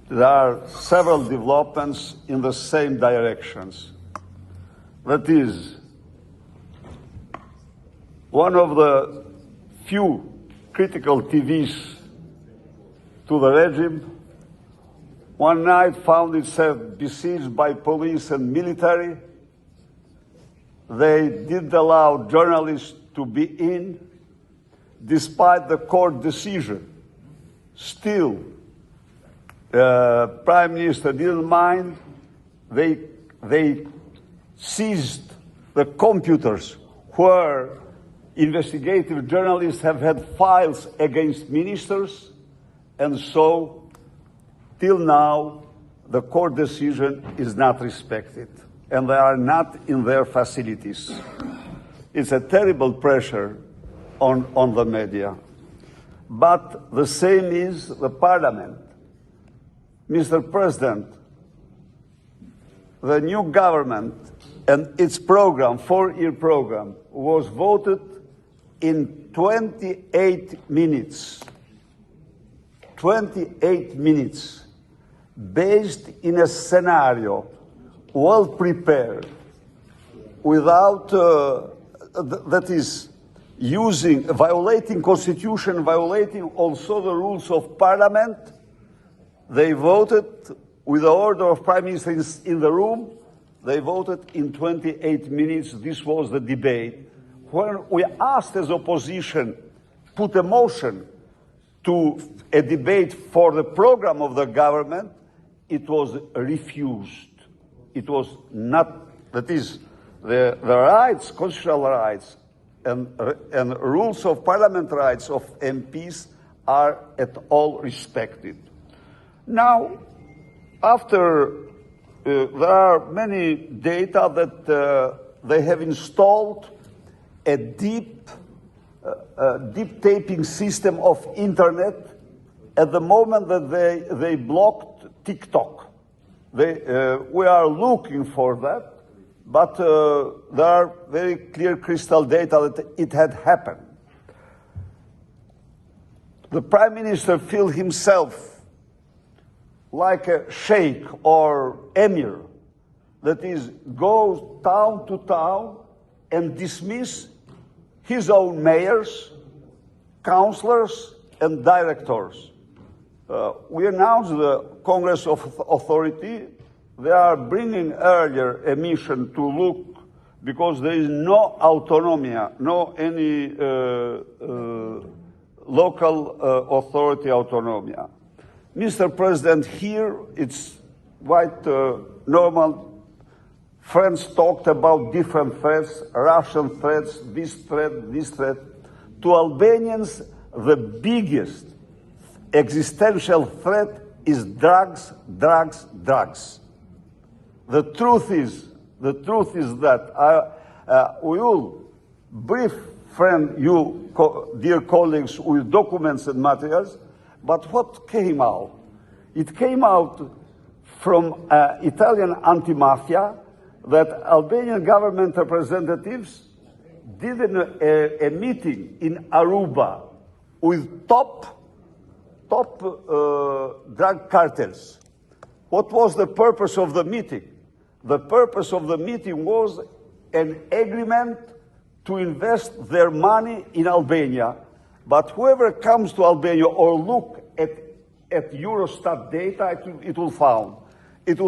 there are several developments in the same directions. That is, one of the few critical TVs to the regime one night found itself besieged by police and military. They didn't allow journalists to be in, despite the court decision. Still, Prime Minister didn't mind. They seized the computers where investigative journalists have had files against ministers, and so, till now, the court decision is not respected, and they are not in their facilities. It's a terrible pressure on the media. But the same is the Parliament. Mr. President, the new government and its program, 4-year program, was voted in 28 minutes. 28 minutes, based in a scenario well prepared, without, that is, violating Constitution, violating also the rules of Parliament. They voted with the order of Prime Minister in the room. They voted in 28 minutes. This was the debate. When we asked as opposition, put a motion to a debate for the program of the government, it was refused. It was not, that is, the rights, constitutional rights, and rules of parliament rights of MPs are at all respected. Now, after there are many data that they have installed a deep taping system of internet at the moment that they blocked TikTok. We are looking for that, but there are very clear crystal data that it had happened. The Prime Minister feels himself like a sheikh or emir, that is, goes town to town and dismiss his own mayors, councillors, and directors. We announced the Congress of Authority. They are bringing earlier a mission to look, because there is no autonomy, no any local authority autonomy. Mr. President, here it's quite normal. Friends talked about different threats, Russian threats, this threat, this threat. To Albanians, the biggest existential threat is drugs, drugs, drugs. The truth is that we will brief you, dear colleagues, with documents and materials. But what came out? It came out from Italian anti-mafia that Albanian government representatives did a meeting in Aruba with top drug cartels. What was the purpose of the meeting? The purpose of the meeting was an agreement to invest their money in Albania. But whoever comes to Albania or look at Eurostat data, it will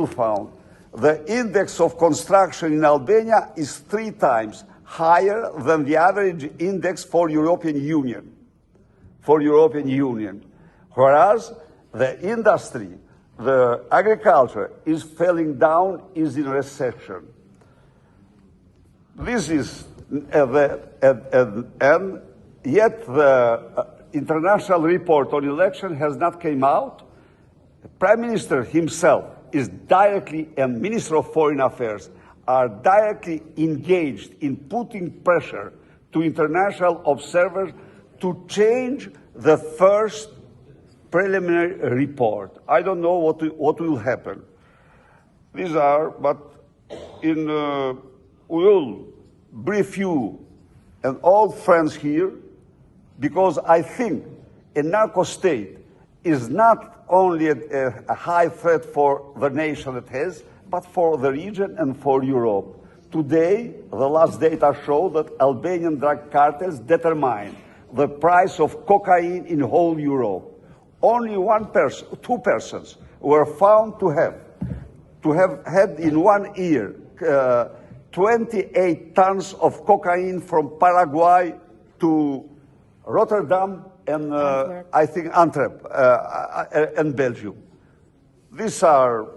found the index of construction in Albania is 3 times higher than the average index for European Union. Whereas the industry, the agriculture is falling down, is in recession. This is, and yet the international report on election has not come out. The Prime Minister himself is directly, and Minister of Foreign Affairs are directly engaged in putting pressure to international observers to change the first preliminary report. I don't know what will happen. These are, but we will brief you and all friends here, because I think a narco state is not only a high threat for the nation it has, but for the region and for Europe. Today, the last data show that Albanian drug cartels determine the price of cocaine in whole Europe. Only two persons were found to have had in 1 year 28 tons of cocaine from Paraguay to Rotterdam and I think Antwerp and Belgium. These are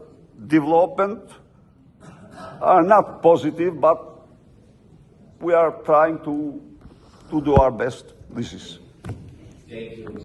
developments, are not positive, but we are trying to do our best. This is. Thank you.